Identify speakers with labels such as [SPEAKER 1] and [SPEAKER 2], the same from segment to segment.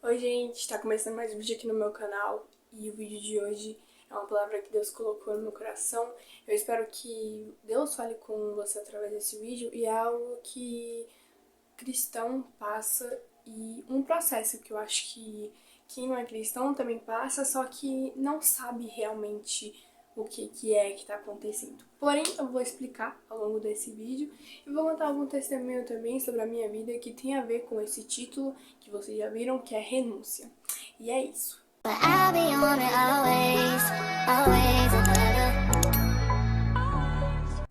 [SPEAKER 1] Oi gente, tá começando mais um vídeo aqui no meu canal e o vídeo de hoje é uma palavra que Deus colocou no meu coração. Eu espero que Deus fale com você através desse vídeo e é algo que cristão passa e um processo que eu acho que quem não é cristão também passa, só que não sabe realmente o que é que está acontecendo. Porém, eu vou explicar ao longo desse vídeo e vou contar algum testemunho também sobre a minha vida que tem a ver com esse título que vocês já viram, que é renúncia. E é isso.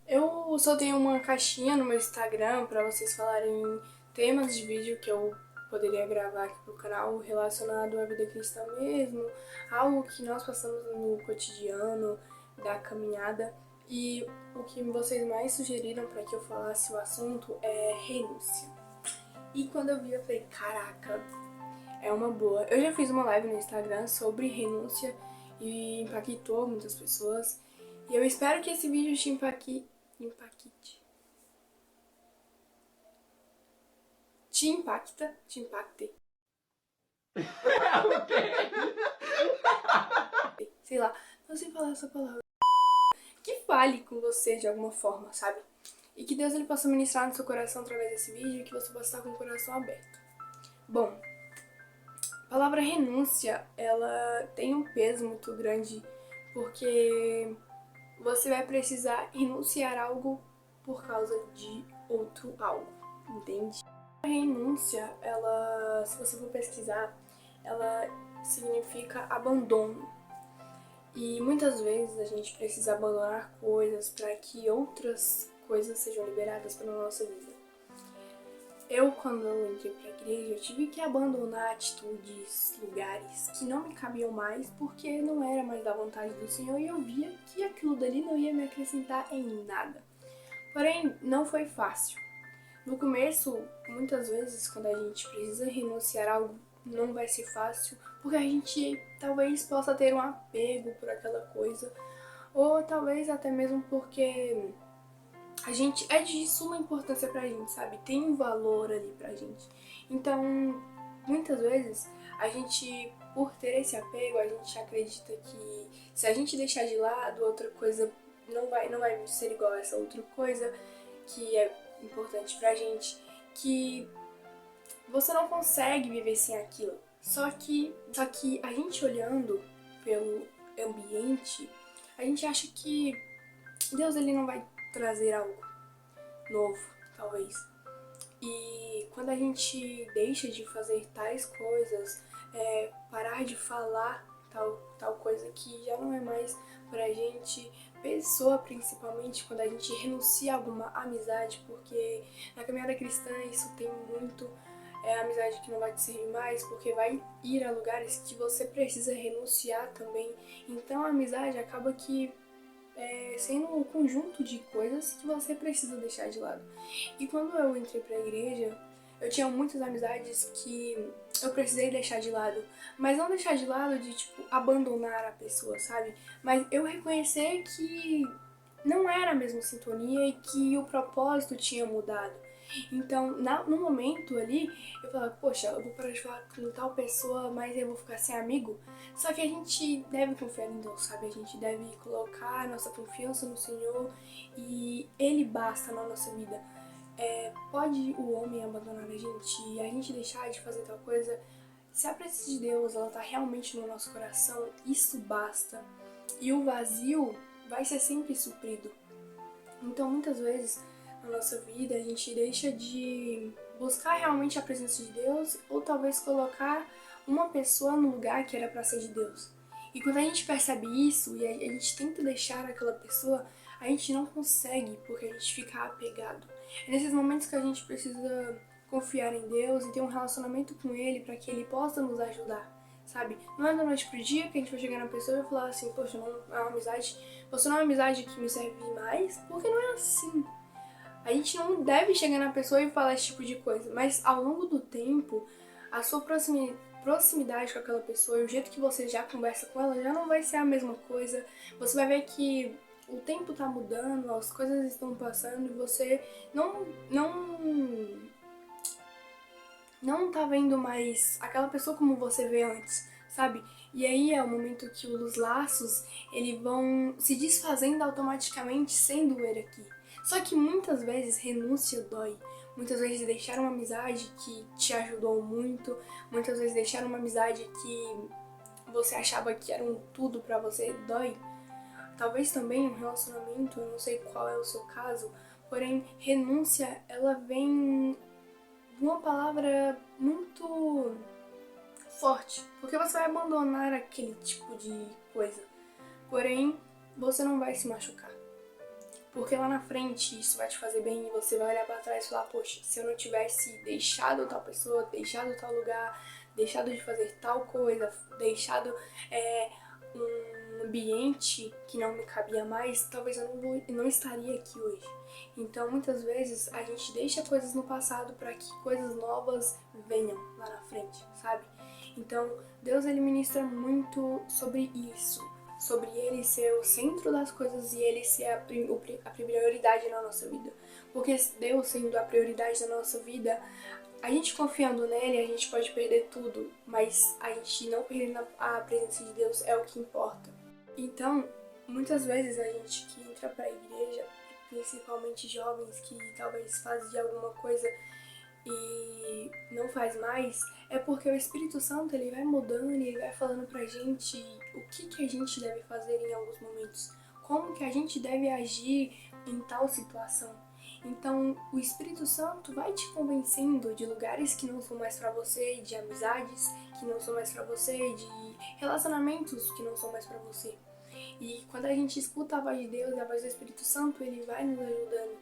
[SPEAKER 1] Eu soltei uma caixinha no meu Instagram para vocês falarem temas de vídeo que eu poderia gravar aqui pro canal relacionado à vida cristã mesmo, algo que nós passamos no cotidiano da caminhada. E o que vocês mais sugeriram para que eu falasse o assunto é renúncia. E quando eu vi, eu falei, caraca, é uma boa. Eu já fiz uma live no Instagram sobre renúncia e impactou muitas pessoas. E eu espero que esse vídeo te impacte. Te impacte. Sei lá, não sei falar essa palavra. Que fale com você de alguma forma, sabe? E que Deus ele possa ministrar no seu coração através desse vídeo e que você possa estar com o coração aberto. Bom, a palavra renúncia, ela tem um peso muito grande porque você vai precisar renunciar a algo por causa de outro algo, entende? A renúncia, ela, se você for pesquisar, ela significa abandono. E muitas vezes a gente precisa abandonar coisas para que outras coisas sejam liberadas para a nossa vida. Quando eu entrei para a igreja, eu tive que abandonar atitudes, lugares que não me cabiam mais porque não era mais da vontade do Senhor e eu via que aquilo dali não ia me acrescentar em nada. Porém, não foi fácil. No começo, muitas vezes, quando a gente precisa renunciar a algo, não vai ser fácil, porque a gente talvez possa ter um apego por aquela coisa, ou talvez até mesmo porque a gente é de suma importância pra gente, sabe? Tem um valor ali pra gente. Então, muitas vezes, a gente, por ter esse apego, a gente acredita que se a gente deixar de lado, outra coisa não vai ser igual a essa outra coisa que é importante pra gente, que você não consegue viver sem aquilo. Só que a gente olhando pelo ambiente, a gente acha que Deus ele não vai trazer algo novo, talvez. E quando a gente deixa de fazer tais coisas, parar de falar tal coisa que já não é mais pra gente, pessoa principalmente, quando a gente renuncia a alguma amizade, porque na caminhada cristã isso tem muito, a amizade que não vai te servir mais, porque vai ir a lugares que você precisa renunciar também. Então a amizade acaba que sendo um conjunto de coisas que você precisa deixar de lado. E quando eu entrei pra igreja, eu tinha muitas amizades que eu precisei deixar de lado. Mas não deixar de lado de, tipo, abandonar a pessoa, sabe? Mas eu reconhecer que não era a mesma sintonia e que o propósito tinha mudado. Então, no momento ali, eu falava, poxa, eu vou parar de falar com tal pessoa, mas eu vou ficar sem amigo. Só que a gente deve confiar em Deus, sabe? A gente deve colocar a nossa confiança no Senhor e Ele basta na nossa vida. Pode o homem abandonar a gente deixar de fazer tal coisa. Se a presença de Deus, ela tá realmente no nosso coração, isso basta. E o vazio vai ser sempre suprido. Então, muitas vezes, na nossa vida, a gente deixa de buscar realmente a presença de Deus ou talvez colocar uma pessoa no lugar que era para ser de Deus. E quando a gente percebe isso e a gente tenta deixar aquela pessoa, a gente não consegue porque a gente fica apegado. É nesses momentos que a gente precisa confiar em Deus e ter um relacionamento com Ele para que Ele possa nos ajudar, sabe? Não é da noite pro dia que a gente vai chegar na pessoa e vai falar assim, poxa, não é uma amizade, você não é uma amizade que me serve mais, porque não é assim. A gente não deve chegar na pessoa e falar esse tipo de coisa, mas ao longo do tempo, a sua proximidade com aquela pessoa e o jeito que você já conversa com ela já não vai ser a mesma coisa. Você vai ver que o tempo tá mudando, as coisas estão passando e você não não tá vendo mais aquela pessoa como você vê antes, sabe? E aí é o momento que os laços, eles vão se desfazendo automaticamente sem doer aqui. Só que muitas vezes renúncia dói. Muitas vezes deixar uma amizade que te ajudou muito, muitas vezes deixar uma amizade que você achava que era um tudo pra você dói. Talvez também um relacionamento, eu não sei qual é o seu caso, porém renúncia, ela vem de uma palavra muito forte, porque você vai abandonar aquele tipo de coisa. Porém, você não vai se machucar. Porque lá na frente isso vai te fazer bem e você vai olhar pra trás e falar, poxa, se eu não tivesse deixado tal pessoa, deixado tal lugar, deixado de fazer tal coisa, deixado um ambiente que não me cabia mais, talvez eu não estaria aqui hoje. Então, muitas vezes, a gente deixa coisas no passado para que coisas novas venham lá na frente, sabe? Então, Deus, ele ministra muito sobre isso, sobre ele ser o centro das coisas e ele ser a prioridade na nossa vida. Porque Deus sendo a prioridade da nossa vida, a gente confiando nele, a gente pode perder tudo, mas a gente não perdendo a presença de Deus é o que importa. Então, muitas vezes a gente que entra pra igreja, principalmente jovens que talvez faziam alguma coisa e não faz mais, é porque o Espírito Santo ele vai mudando e ele vai falando pra gente o que a gente deve fazer em alguns momentos, como que a gente deve agir em tal situação. Então, o Espírito Santo vai te convencendo de lugares que não são mais pra você, de amizades que não são mais pra você, de relacionamentos que não são mais pra você. E quando a gente escuta a voz de Deus e a voz do Espírito Santo, ele vai nos ajudando.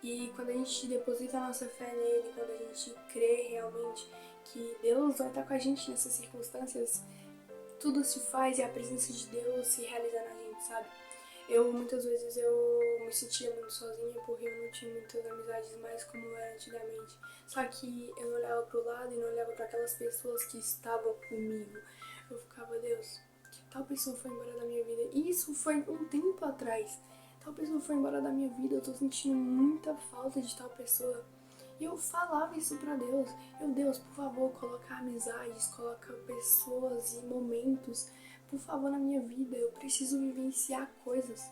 [SPEAKER 1] E quando a gente deposita a nossa fé nele, quando a gente crê realmente que Deus vai estar com a gente nessas circunstâncias, tudo se faz e a presença de Deus se realiza na gente, sabe? Muitas vezes eu me sentia muito sozinha porque eu não tinha muitas amizades mais como era antigamente. Só que eu não olhava pro lado e não olhava para aquelas pessoas que estavam comigo. Eu ficava, Deus, tal pessoa foi embora da minha vida. E isso foi um tempo atrás. Tal pessoa foi embora da minha vida, eu tô sentindo muita falta de tal pessoa. E eu falava isso pra Deus. Deus, por favor, coloca amizades, coloca pessoas e momentos, por favor, na minha vida. Eu preciso vivenciar coisas.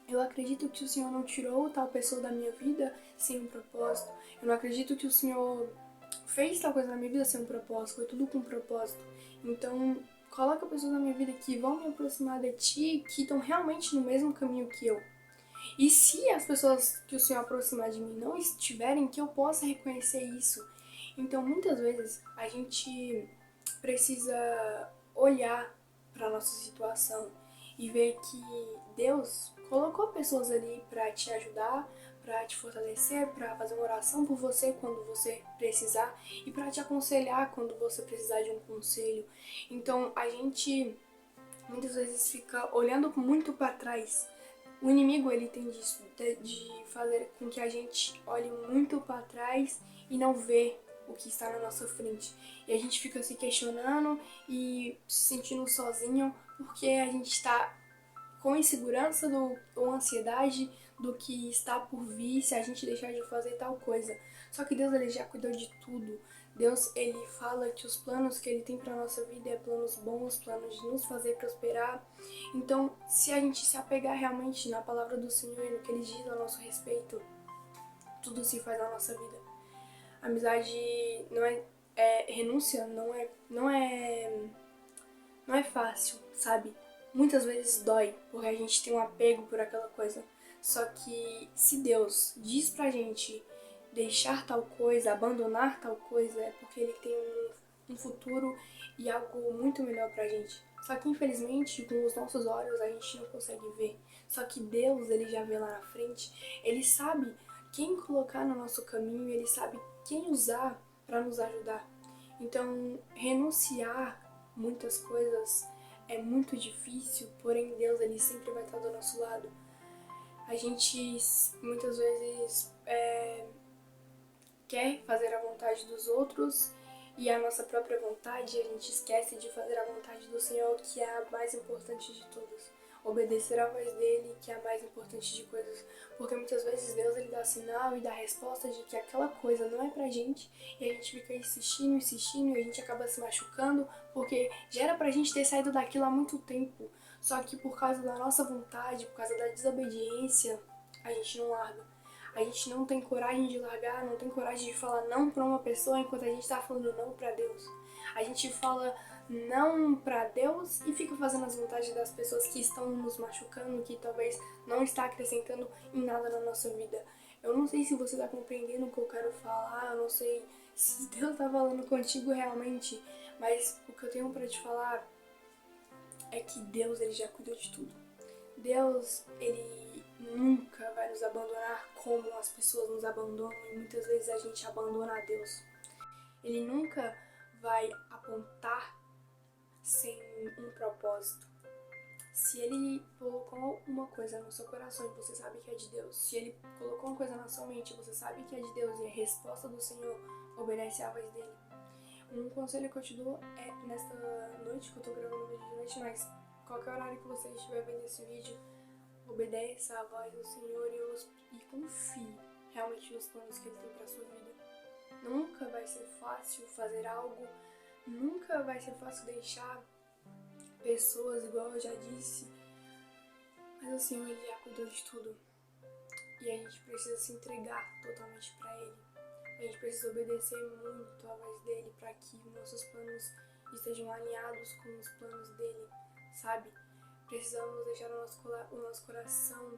[SPEAKER 1] Eu acredito que o Senhor não tirou tal pessoa da minha vida sem um propósito. Eu não acredito que o Senhor fez tal coisa na minha vida sem um propósito. Foi tudo com um propósito. Então, coloca pessoas na minha vida que vão me aproximar de Ti, que estão realmente no mesmo caminho que eu. E se as pessoas que o Senhor aproximar de mim não estiverem, que eu possa reconhecer isso. Então, muitas vezes, a gente precisa olhar para a nossa situação e ver que Deus colocou pessoas ali para te ajudar, para te fortalecer, para fazer uma oração por você quando você precisar e para te aconselhar quando você precisar de um conselho. Então, a gente muitas vezes fica olhando muito para trás. O inimigo, ele tem disso, de fazer com que a gente olhe muito para trás e não vê o que está na nossa frente. E a gente fica se questionando e se sentindo sozinho porque a gente está com insegurança ou ansiedade do que está por vir se a gente deixar de fazer tal coisa. Só que Deus, ele já cuidou de tudo. Deus, ele fala que os planos que ele tem para nossa vida é planos bons, planos de nos fazer prosperar. Então, se a gente se apegar realmente na palavra do Senhor e no que ele diz a nosso respeito, tudo se faz na nossa vida. Amizade não renúncia não é fácil, sabe? Muitas vezes dói, porque a gente tem um apego por aquela coisa. Só que se Deus diz pra gente deixar tal coisa, abandonar tal coisa, é porque ele tem um futuro e algo muito melhor pra gente. Só que infelizmente, com os nossos olhos, a gente não consegue ver. Só que Deus, ele já vê lá na frente, ele sabe quem colocar no nosso caminho, ele sabe quem usar para nos ajudar. Então, renunciar muitas coisas é muito difícil, porém Deus, ele sempre vai estar do nosso lado. A gente muitas vezes quer fazer a vontade dos outros e a nossa própria vontade, a gente esquece de fazer a vontade do Senhor, que é a mais importante de todas. obedecer à voz dele, que é a mais importante de coisas. Porque muitas vezes Deus ele dá sinal e dá resposta de que aquela coisa não é pra gente, e a gente fica insistindo, e a gente acaba se machucando, porque já era pra gente ter saído daquilo há muito tempo. Só que por causa da nossa vontade, por causa da desobediência, a gente não larga. A gente não tem coragem de largar, não tem coragem de falar não pra uma pessoa enquanto a gente tá falando não pra Deus. A gente fala não pra Deus e fica fazendo as vontades das pessoas que estão nos machucando, que talvez não está acrescentando em nada na nossa vida. Eu não sei se você tá compreendendo o que eu quero falar, eu não sei se Deus tá falando contigo realmente, mas o que eu tenho pra te falar é que Deus ele já cuidou de tudo. Deus, ele nunca vai nos abandonar como as pessoas nos abandonam e muitas vezes a gente abandona a Deus. Ele nunca vai apontar sem um propósito. Se ele colocou uma coisa no seu coração e você sabe que é de Deus, se ele colocou uma coisa na sua mente e você sabe que é de Deus e a resposta do Senhor, obedece à voz dele. Um conselho que eu te dou é nesta noite, que eu tô gravando um vídeo de noite, mas qualquer horário que você estiver vendo esse vídeo, obedeça à voz do Senhor e confie realmente nos planos que ele tem pra sua vida. Nunca vai ser fácil fazer algo, nunca vai ser fácil deixar pessoas, igual eu já disse, mas o Senhor ele já cuidou de tudo e a gente precisa se entregar totalmente pra ele. A gente precisa obedecer muito à voz dele para que nossos planos estejam alinhados com os planos dele, sabe? Precisamos deixar o nosso coração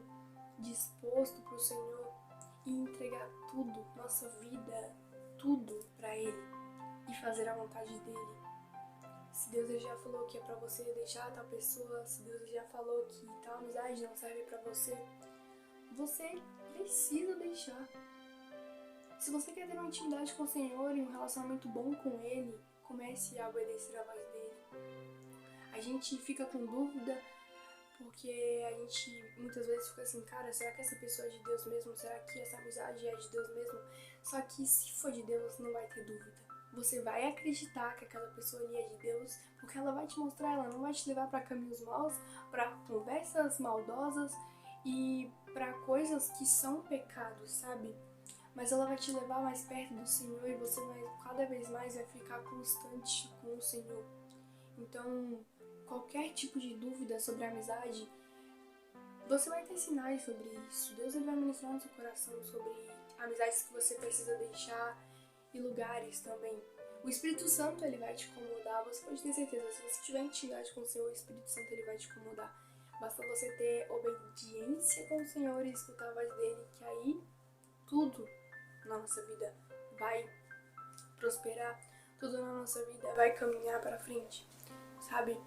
[SPEAKER 1] disposto para o Senhor e entregar tudo, nossa vida, tudo para ele e fazer a vontade dele. Se Deus já falou que é para você deixar tal pessoa, se Deus já falou que tal amizade não serve para você, você precisa deixar. Se você quer ter uma intimidade com o Senhor e um relacionamento bom com Ele, comece a obedecer a voz dele. A gente fica com dúvida porque a gente muitas vezes fica assim, cara, será que essa pessoa é de Deus mesmo? Será que essa amizade é de Deus mesmo? Só que se for de Deus, não vai ter dúvida. Você vai acreditar que aquela pessoa ali é de Deus, porque ela vai te mostrar, ela não vai te levar para caminhos maus, para conversas maldosas e para coisas que são pecados, sabe? Mas ela vai te levar mais perto do Senhor e você vai cada vez mais vai ficar constante com o Senhor. Então, qualquer tipo de dúvida sobre a amizade, você vai ter sinais sobre isso. Deus ele vai ministrar no seu coração sobre amizades que você precisa deixar e lugares também. O Espírito Santo ele vai te incomodar, você pode ter certeza. Se você tiver intimidade com o Senhor, o Espírito Santo ele vai te incomodar. Basta você ter obediência com o Senhor e escutar a voz dele, que aí tudo na nossa vida vai prosperar, tudo na nossa vida vai caminhar pra frente, sabe?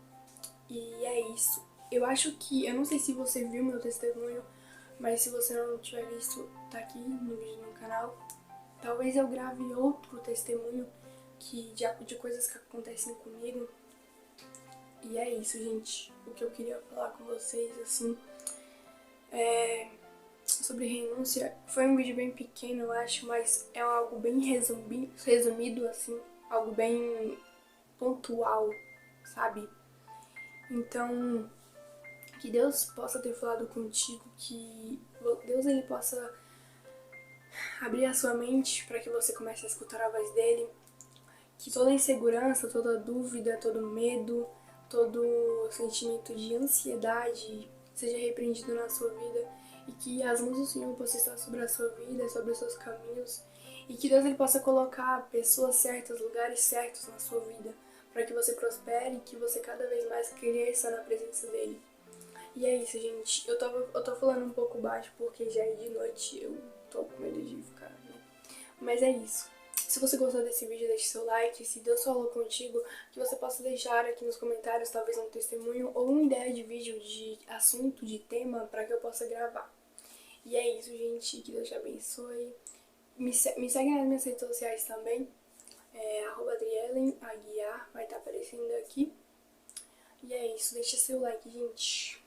[SPEAKER 1] E é isso. Eu acho que, eu não sei se você viu meu testemunho, mas se você não tiver visto, tá aqui no vídeo no canal. Talvez eu grave outro testemunho de coisas que acontecem comigo. E é isso, gente. O que eu queria falar com vocês, assim, sobre renúncia. Foi um vídeo bem pequeno, eu acho, mas é algo bem resumido, assim, algo bem pontual, sabe? Então, que Deus possa ter falado contigo, que Deus ele possa abrir a sua mente para que você comece a escutar a voz dele, que toda insegurança, toda dúvida, todo medo, todo sentimento de ansiedade seja repreendido na sua vida e que as mãos do Senhor possam estar sobre a sua vida, sobre os seus caminhos e que Deus ele possa colocar pessoas certas, lugares certos na sua vida para que você prospere e que você cada vez mais cresça na presença dele. E é isso, gente. Eu tô falando um pouco baixo porque já é de noite, eu tô com medo de ficar, né? Mas é isso. Se você gostou desse vídeo, deixe seu like. Se Deus falou contigo, que você possa deixar aqui nos comentários talvez um testemunho ou uma ideia de vídeo, de assunto, de tema, para que eu possa gravar. E é isso, gente. Que Deus te abençoe. Me segue nas minhas redes sociais também. @Adrielen Aguiar vai estar aparecendo aqui. E é isso. Deixa seu like, gente.